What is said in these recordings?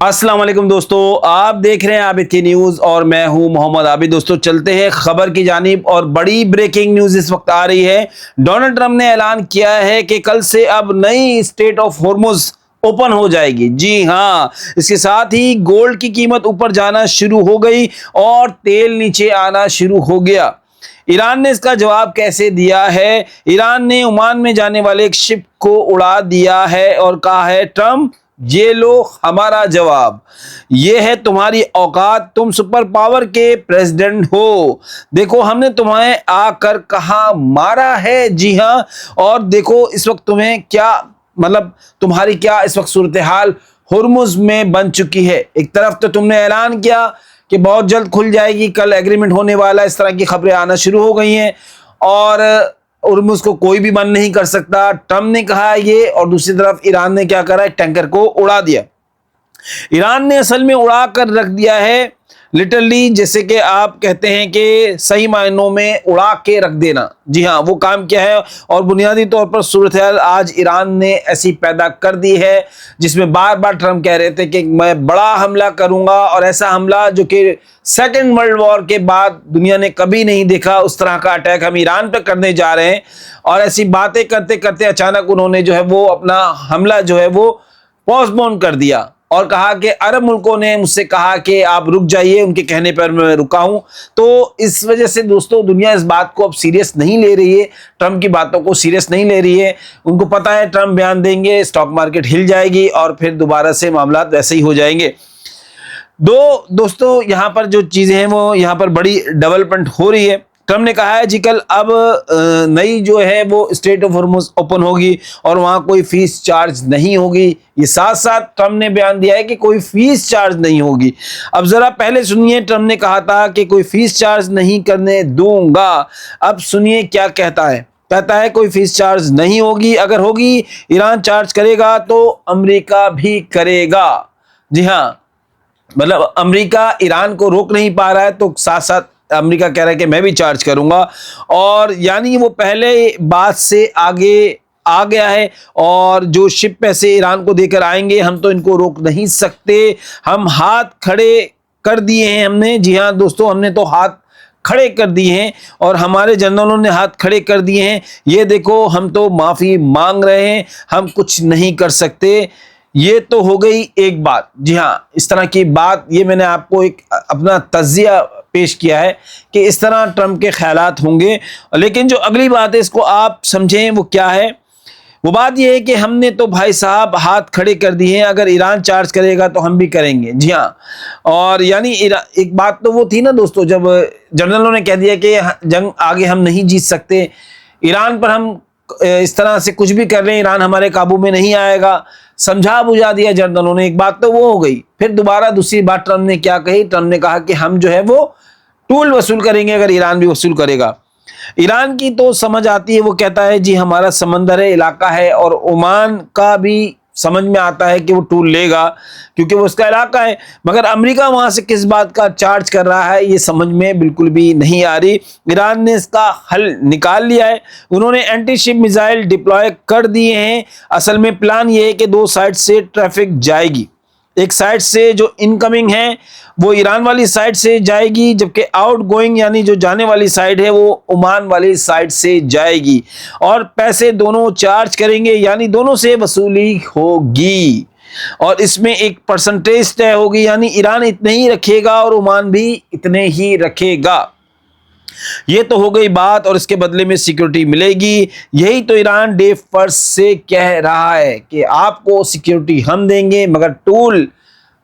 अस्सलाम वालेकुम दोस्तों, आप देख रहे हैं आबिद की न्यूज़ और मैं हूं मोहम्मद आबिद। दोस्तों चलते हैं खबर की जानिब और बड़ी ब्रेकिंग न्यूज़ इस वक्त आ रही है। डोनाल्ड ट्रंप ने ऐलान किया है कि कल से अब नई स्टेट ऑफ हॉर्मुज़ ओपन हो जाएगी। जी हाँ, इसके साथ ही गोल्ड की कीमत ऊपर जाना शुरू हो गई और तेल नीचे आना शुरू हो गया। ईरान ने इसका जवाब कैसे दिया है? ईरान ने ओमान में जाने वाले एक शिप को उड़ा दिया है और कहा है, ट्रंप ये लो हमारा जवाब, ये है तुम्हारी औकात, तुम सुपर पावर के प्रेसिडेंट हो। देखो हमने तुम्हें आकर कहाँ मारा है। जी हाँ, और देखो इस वक्त तुम्हें क्या तुम्हारी क्या इस वक्त सूरत हाल हुर्मुज में बन चुकी है। एक तरफ तो तुमने ऐलान किया कि बहुत जल्द खुल जाएगी, कल एग्रीमेंट होने वाला, इस तरह की खबरें आना शुरू हो गई हैं और हुर्मुज को कोई भी बंद नहीं कर सकता, ट्रंप ने कहा ये। और दूसरी तरफ ईरान ने क्या करा, एक टैंकर को उड़ा दिया। ईरान ने असल में उड़ा कर रख दिया है, लिटरली, जैसे कि आप कहते हैं कि सही मायनों में उड़ा के रख देना। जी हाँ, वो काम क्या है। और बुनियादी तौर पर सूरत हाल आज ईरान ने ऐसी पैदा कर दी है जिसमें बार बार ट्रंप कह रहे थे कि मैं बड़ा हमला करूंगा, और ऐसा हमला जो कि सेकेंड वर्ल्ड वॉर के बाद दुनिया ने कभी नहीं देखा, उस तरह का अटैक हम ईरान पर करने जा रहे हैं। और ऐसी बातें करते करते अचानक उन्होंने जो है वो अपना हमला जो है वो पोस्टपोन कर दिया और कहा कि अरब मुल्कों ने मुझसे कहा कि आप रुक जाइए, उनके कहने पर मैं रुका हूं। तो इस वजह से दोस्तों दुनिया इस बात को अब सीरियस नहीं ले रही है, ट्रंप की बातों को सीरियस नहीं ले रही है। उनको पता है ट्रंप बयान देंगे, स्टॉक मार्केट हिल जाएगी और फिर दोबारा से मामला वैसे ही हो जाएंगे। दोस्तों यहाँ पर जो चीजें हैं वो यहाँ पर बड़ी डेवलपमेंट हो रही है। ट्रंप ने कहा है जी कल अब नई जो है वो स्टेट ऑफ हॉर्मुज ओपन होगी और वहां कोई फीस चार्ज नहीं होगी। ये साथ साथ ट्रंप ने बयान दिया है कि कोई फीस चार्ज नहीं होगी। अब जरा पहले सुनिए, ट्रंप ने कहा था कि कोई फीस चार्ज नहीं करने दूंगा। अब सुनिए क्या कहता है। कहता है कोई फीस चार्ज नहीं होगी, अगर होगी ईरान चार्ज करेगा तो अमेरिका भी करेगा। जी हाँ, अमेरिका ईरान को रोक नहीं पा रहा है तो साथ साथ अमेरिका कह रहा है कि मैं भी चार्ज करूंगा। और यानी वो पहले बात से आगे आ गया है और जो शिप पैसे ईरान को देकर आएंगे हम तो इनको रोक नहीं सकते। हम हाथ खड़े कर दिए हैं हमने। जी हाँ दोस्तों, हमने तो हाथ खड़े कर दिए हैं और हमारे जनरलों ने हाथ खड़े कर दिए हैं। ये देखो हम तो माफी मांग रहे हैं, हम कुछ नहीं कर सकते। ये तो हो गई एक बात। जी हाँ, इस तरह की बात, ये मैंने आपको एक अपना तज्जिया पेश किया है कि इस तरह ट्रंप के ख्यालात होंगे। लेकिन जो अगली बात है इसको आप समझें, वो क्या है। वो बात ये है कि हमने तो भाई साहब हाथ खड़े कर दिए हैं, अगर ईरान चार्ज करेगा तो हम भी करेंगे। जी हाँ, और यानी एक बात तो वो थी ना दोस्तों, जब जनरलों ने कह दिया कि जंग आगे हम नहीं जीत सकते, ईरान पर हम इस तरह से कुछ भी कर रहे हैं, ईरान हमारे काबू में नहीं आएगा, समझा बुझा दिया जनरलों ने। एक बात तो वो हो गई। फिर दोबारा दूसरी बात ट्रंप ने क्या कही, ट्रंप ने कहा कि हम जो है वो टूल वसूल करेंगे अगर ईरान भी वसूल करेगा। ईरान की तो समझ आती है, वो कहता है जी हमारा समंदर है, इलाका है, और ओमान का भी समझ में आता है कि वो टूल लेगा क्योंकि वो उसका इलाका है। मगर अमेरिका वहां से किस बात का चार्ज कर रहा है ये समझ में बिल्कुल भी नहीं आ रही। ईरान ने इसका हल निकाल लिया है, उन्होंने एंटी शिप मिसाइल डिप्लॉय कर दिए हैं। असल में प्लान ये है कि दो साइड से ट्रैफिक जाएगी। एक साइड से जो इनकमिंग है वो ईरान वाली साइड से जाएगी, जबकि आउट गोइंग यानी जो जाने वाली साइड है वो ओमान वाली साइड से जाएगी। और पैसे दोनों चार्ज करेंगे, यानी दोनों से वसूली होगी और इसमें एक परसेंटेज तय होगी, यानी ईरान इतने ही रखेगा और ओमान भी इतने ही रखेगा। ये तो हो गई बात, और इसके बदले में सिक्योरिटी मिलेगी। यही तो ईरान डे फर्स्ट से कह रहा है कि आपको सिक्योरिटी हम देंगे मगर टूल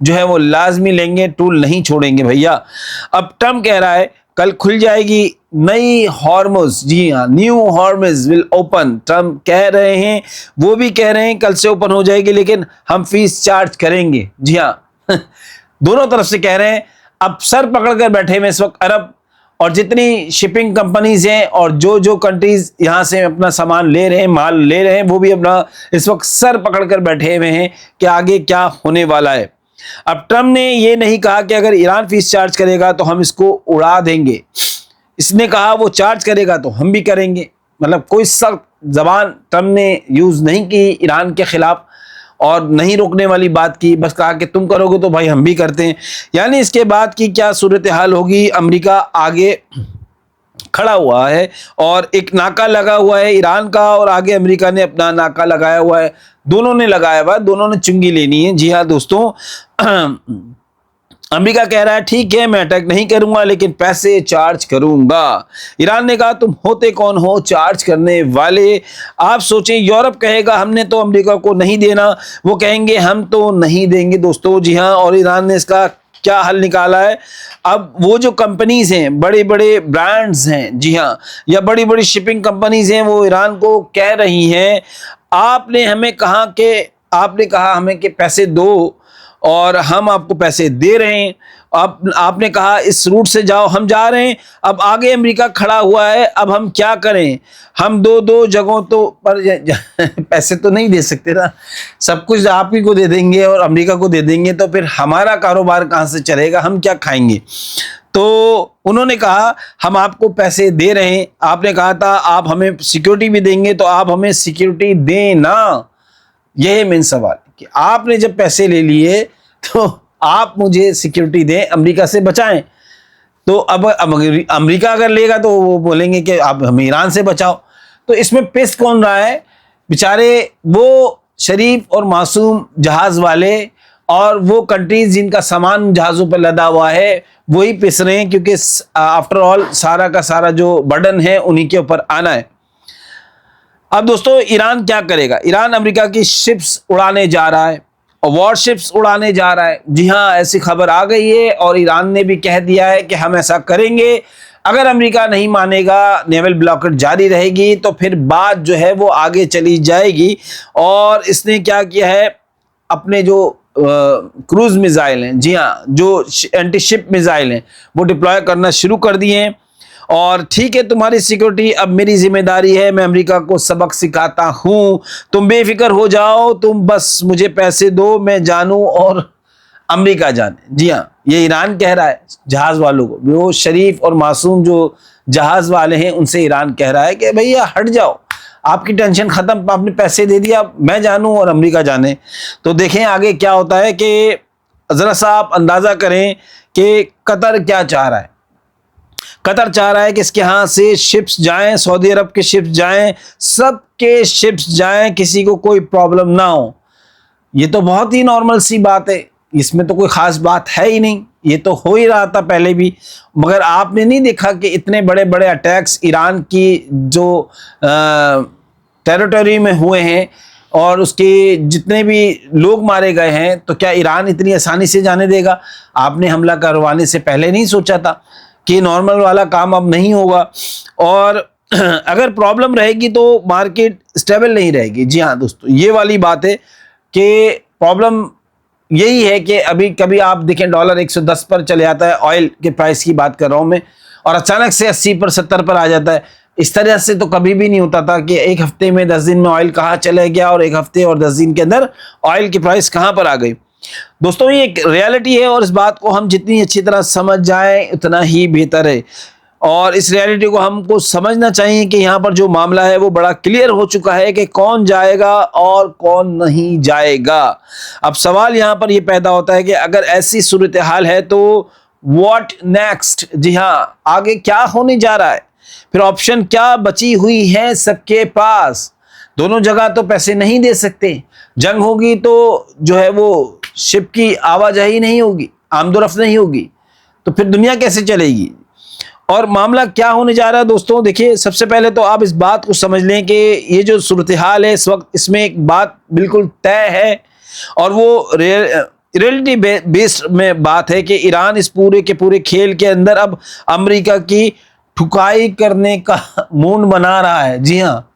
जो है वो लाजमी लेंगे, टूल नहीं छोड़ेंगे भैया। अब ट्रंप कह रहा है कल खुल जाएगी नई हॉर्मुज। जी हाँ, new Hormuz will open. Trump कह रहे हैं, वो भी कह रहे हैं कल से ओपन हो जाएगी, लेकिन हम फीस चार्ज करेंगे। जी हाँ दोनों तरफ से कह रहे हैं। अब सर पकड़ कर बैठे हुए इस वक्त अरब और जितनी शिपिंग कंपनीज हैं और जो कंट्रीज यहां से अपना सामान ले रहे हैं, माल ले रहे हैं, वो भी अपना इस वक्त सर पकड़ कर बैठे हुए हैं कि आगे क्या होने वाला है। अब ट्रंप ने ये नहीं कहा कि अगर ईरान फीस चार्ज करेगा तो हम इसको उड़ा देंगे। इसने कहा वो चार्ज करेगा तो हम भी करेंगे। कोई सख्त जबान ट्रंप ने यूज नहीं की ईरान के खिलाफ। और नहीं रोकने वाली बात की, बस कहा कि तुम करोगे तो भाई हम भी करते हैं। यानी इसके बाद की क्या सूरत हाल होगी, अमेरिका आगे खड़ा हुआ है और एक नाका लगा हुआ है ईरान का, और आगे अमेरिका ने अपना नाका लगाया हुआ है। दोनों ने लगाया हुआ है, दोनों ने चुंगी लेनी है। जी हाँ दोस्तों, अमेरिका कह रहा है ठीक है मैं अटैक नहीं करूंगा लेकिन पैसे चार्ज करूंगा। ईरान ने कहा तुम होते कौन हो चार्ज करने वाले। आप सोचें, यूरोप कहेगा हमने तो अमेरिका को नहीं देना, वो कहेंगे हम तो नहीं देंगे दोस्तों। जी हाँ, और ईरान ने इसका क्या हल निकाला है। अब वो जो कंपनीज हैं, बड़े बड़े ब्रांड्स हैं, जी हाँ, या बड़ी बड़ी शिपिंग कंपनीज हैं, वो ईरान को कह रही हैं आपने कहा हमें कि पैसे दो और हम आपको पैसे दे रहे हैं। अब आपने कहा इस रूट से जाओ, हम जा रहे हैं। अब आगे अमेरिका खड़ा हुआ है, अब हम क्या करें। हम दो जगहों तो पर पैसे तो नहीं दे सकते ना, सब कुछ आप ही को दे देंगे और अमेरिका को दे देंगे तो फिर हमारा कारोबार कहाँ से चलेगा, हम क्या खाएंगे। तो उन्होंने कहा हम आपको पैसे दे रहे हैं, आपने कहा था आप हमें सिक्योरिटी भी देंगे तो आप हमें सिक्योरिटी देना। यह मेन सवाल कि आपने जब पैसे ले लिए तो आप मुझे सिक्योरिटी दें, अमेरिका से बचाएं। तो अब अमेरिका अगर लेगा तो वो बोलेंगे कि आप हमें ईरान से बचाओ। तो इसमें पिस कौन रहा है, बेचारे वो शरीफ और मासूम जहाज वाले और वो कंट्रीज जिनका सामान जहाज़ों पर लदा हुआ है वही पिस रहे हैं, क्योंकि आफ्टर ऑल सारा का सारा जो बर्डन है उन्हीं के ऊपर आना है। अब दोस्तों ईरान क्या करेगा, ईरान अमेरिका की शिप्स उड़ाने जा रहा है, वॉरशिप्स उड़ाने जा रहा है। जी हाँ, ऐसी खबर आ गई है और ईरान ने भी कह दिया है कि हम ऐसा करेंगे। अगर अमेरिका नहीं मानेगा, नेवल ब्लॉकेट जारी रहेगी तो फिर बात जो है वो आगे चली जाएगी। और इसने क्या किया है, अपने जो क्रूज मिसाइल हैं, जी हाँ, जो एंटी शिप मिसाइल हैं वो डिप्लॉय करना शुरू कर दिए हैं। और ठीक है तुम्हारी सिक्योरिटी अब मेरी जिम्मेदारी है, मैं अमेरिका को सबक सिखाता हूं, तुम बेफिक्र हो जाओ, तुम बस मुझे पैसे दो, मैं जानूं और अमेरिका जाने। जी हाँ, ये ईरान कह रहा है जहाज वालों को, वो शरीफ और मासूम जो जहाज वाले हैं उनसे ईरान कह रहा है कि भैया हट जाओ, आपकी टेंशन खत्म, आपने पैसे दे दिया, मैं जानूं और अमेरिका जाने। तो देखें आगे क्या होता है कि जरा सा आप अंदाजा करें कि कतर क्या चाह रहा है। कतर चाह रहा है कि इसके यहाँ से शिप्स जाएं, सऊदी अरब के शिप्स जाएं, सबके शिप्स जाएं, किसी को कोई प्रॉब्लम ना हो। ये तो बहुत ही नॉर्मल सी बात है, इसमें तो कोई खास बात है ही नहीं, ये तो हो ही रहा था पहले भी। मगर आपने नहीं देखा कि इतने बड़े बड़े अटैक्स ईरान की जो टेरिटरी में हुए हैं और उसके जितने भी लोग मारे गए हैं, तो क्या ईरान इतनी आसानी से जाने देगा। आपने हमला करवाने से पहले नहीं सोचा था कि नॉर्मल वाला काम अब नहीं होगा, और अगर प्रॉब्लम रहेगी तो मार्केट स्टेबल नहीं रहेगी। जी हाँ दोस्तों, ये वाली बात है कि प्रॉब्लम यही है कि अभी कभी आप देखें डॉलर 110 पर चले जाता है, ऑयल के प्राइस की बात कर रहा हूँ मैं, और अचानक से 80 पर 70 पर आ जाता है। इस तरह से तो कभी भी नहीं होता था कि एक हफ्ते में 10 दिन में ऑयल कहाँ चले गया और एक हफ्ते और 10 दिन के अंदर ऑयल की प्राइस कहाँ पर आ गई। दोस्तों ये एक रियलिटी है और इस बात को हम जितनी अच्छी तरह समझ जाएं उतना ही बेहतर है। और इस रियलिटी को हमको समझना चाहिए कि यहाँ पर जो मामला है वो बड़ा क्लियर हो चुका है कि कौन जाएगा और कौन नहीं जाएगा। अब सवाल यहाँ पर ये पैदा होता है कि अगर ऐसी सूरत हाल है तो व्हाट नेक्स्ट। जी हाँ, आगे क्या होने जा रहा है, फिर ऑप्शन क्या बची हुई है सबके पास। दोनों जगह तो पैसे नहीं दे सकते, जंग होगी तो जो है वो शिप की आवाजाही नहीं होगी, आमदोरफ्त नहीं होगी, तो फिर दुनिया कैसे चलेगी। और मामला क्या होने जा रहा है दोस्तों, देखिए सबसे पहले तो आप इस बात को समझ लें कि ये जो सूरत हाल है इस वक्त, इसमें एक बात बिल्कुल तय है और वो रियलिटी बेस्ड में बात है कि ईरान इस पूरे के पूरे खेल के अंदर अब अमेरिका की ठुकाई करने का मूड बना रहा है। जी हाँ,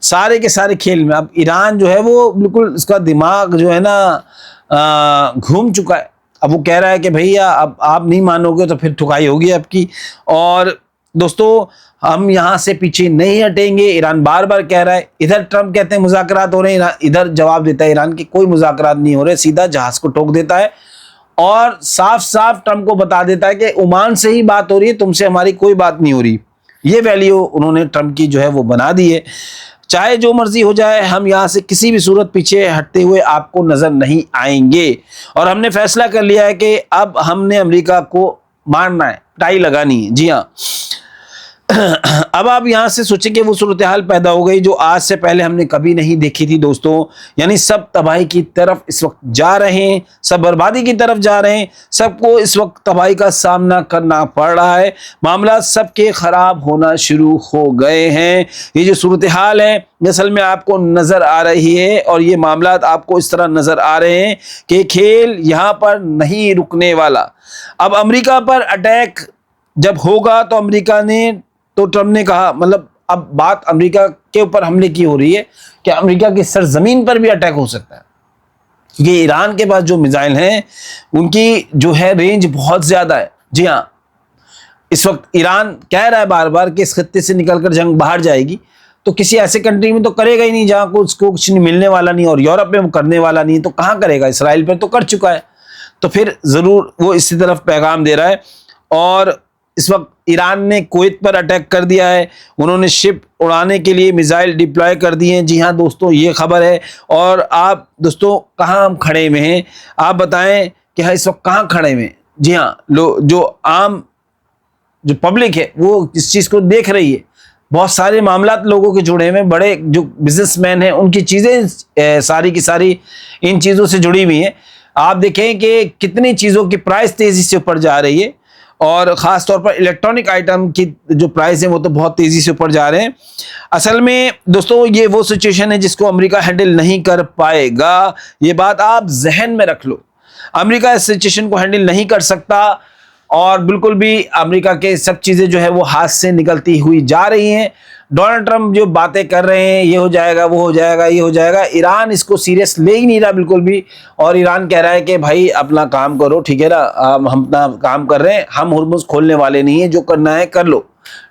सारे के सारे खेल में अब ईरान जो है वो बिल्कुल इसका दिमाग जो है ना घूम चुका है। अब वो कह रहा है कि भैया अब आप नहीं मानोगे तो फिर ठुकाई होगी आपकी। और दोस्तों हम यहाँ से पीछे नहीं हटेंगे, ईरान बार बार कह रहा है। इधर ट्रम्प कहते हैं मुज़ाकरात हो रहे हैं, इधर जवाब देता है ईरान की कोई मुज़ाकरात नहीं हो रहे, सीधा जहाज को ठोक देता है और साफ साफ ट्रम्प को बता देता है कि ओमान से ही बात हो रही है, तुमसे हमारी कोई बात नहीं हो रही। ये वैल्यू उन्होंने ट्रम्प की जो है वो बना दी है। चाहे जो मर्जी हो जाए, हम यहाँ से किसी भी सूरत पीछे हटते हुए आपको नजर नहीं आएंगे। और हमने फैसला कर लिया है कि अब हमने अमेरिका को मारना है, टाई लगानी है। जी हाँ, अब आप यहां से सोचें कि वो सूरत हाल पैदा हो गई जो आज से पहले हमने कभी नहीं देखी थी दोस्तों। यानी सब तबाही की तरफ इस वक्त जा रहे हैं, सब बर्बादी की तरफ जा रहे हैं, सबको इस वक्त तबाही का सामना करना पड़ रहा है, मामला सबके खराब होना शुरू हो गए हैं। ये जो सूरत हाल है असल में आपको नजर आ रही है और ये मामला आपको इस तरह नजर आ रहे हैं कि खेल यहां पर नहीं रुकने वाला। अब अमेरिका पर अटैक जब होगा तो अमेरिका ने, तो ट्रम्प ने कहा, मतलब अब बात अमेरिका के ऊपर हमले की हो रही है कि अमेरिका की सरजमीन पर भी अटैक हो सकता है, क्योंकि ईरान के पास जो मिसाइल हैं उनकी जो है रेंज बहुत ज्यादा है। जी हाँ, इस वक्त ईरान कह रहा है बार बार कि इस खत्ते से निकलकर जंग बाहर जाएगी, तो किसी ऐसे कंट्री में तो करेगा ही नहीं जहां को उसको कुछ नहीं मिलने वाला नहीं, और यूरोप में वो करने वाला नहीं, तो कहां करेगा? इसराइल पर तो कर चुका है, तो फिर जरूर वो इसी तरफ पैगाम दे रहा है। और इस वक्त ईरान ने कुवैत पर अटैक कर दिया है, उन्होंने शिप उड़ाने के लिए मिसाइल डिप्लॉय कर दिए हैं। जी हाँ दोस्तों, ये खबर है। और आप दोस्तों कहाँ हम खड़े में हैं, आप बताएं कि हाँ इस वक्त कहाँ खड़े में? जी हाँ, जो आम जो पब्लिक है वो इस चीज़ को देख रही है, बहुत सारे मामला लोगों के जुड़े हुए, बड़े जो बिजनेसमैन हैं उनकी चीज़ें सारी की सारी इन चीज़ों से जुड़ी हुई हैं। आप देखें कि कितनी चीज़ों की प्राइस तेज़ी से ऊपर जा रही है, और ख़ास तौर पर इलेक्ट्रॉनिक आइटम की जो प्राइस है वो तो बहुत तेज़ी से ऊपर जा रहे हैं। असल में दोस्तों ये वो सिचुएशन है जिसको अमेरिका हैंडल नहीं कर पाएगा, ये बात आप जहन में रख लो। अमेरिका इस सिचुएशन को हैंडल नहीं कर सकता, और बिल्कुल भी अमेरिका के सब चीज़ें जो है वो हाथ से निकलती हुई जा रही हैं। डोनाल्ड ट्रंप जो बातें कर रहे हैं, ये हो जाएगा, वो हो जाएगा, ये हो जाएगा, ईरान इसको सीरियस ले ही नहीं रहा बिल्कुल भी। और ईरान कह रहा है कि भाई अपना काम करो, ठीक है ना, हम अपना काम कर रहे हैं, हम हुर्मुज़ खोलने वाले नहीं है, जो करना है कर लो,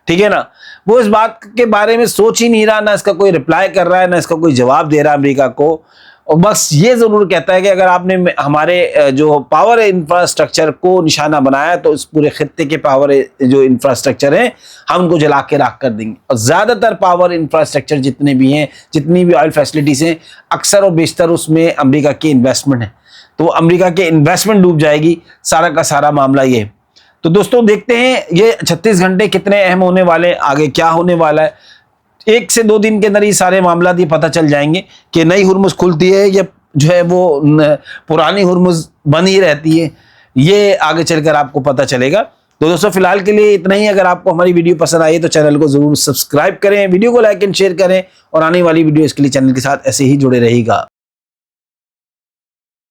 ठीक है ना। वो इस बात के बारे में सोच ही नहीं रहा, ना इसका कोई रिप्लाई कर रहा है, ना इसका कोई जवाब दे रहा है अमेरिका को। और बस ये ज़रूर कहता है कि अगर आपने हमारे जो पावर इंफ्रास्ट्रक्चर को निशाना बनाया तो इस पूरे खित्ते के पावर जो इंफ्रास्ट्रक्चर है हम उनको जला के राख कर देंगे। और ज़्यादातर पावर इंफ्रास्ट्रक्चर जितने भी हैं, जितनी भी ऑयल फैसिलिटीज़ हैं, अक्सर और बेशतर उसमें अमेरिका की इन्वेस्टमेंट है, तो अमेरिका के इन्वेस्टमेंट डूब जाएगी। सारा का सारा मामला ये है। तो दोस्तों देखते हैं ये 36 घंटे कितने अहम होने वाले हैं, आगे क्या होने वाला है। 1 से 2 दिन के अंदर ये सारे मामला ये पता चल जाएंगे कि नई हुर्मुज़ खुलती है या जो है वो पुरानी हुर्मुज़ बनी रहती है, ये आगे चलकर आपको पता चलेगा। तो दोस्तों फिलहाल के लिए इतना ही। अगर आपको हमारी वीडियो पसंद आई तो चैनल को जरूर सब्सक्राइब करें, वीडियो को लाइक एंड शेयर करें, और आने वाली वीडियो इसके लिए चैनल के साथ ऐसे ही जुड़े रहेगा।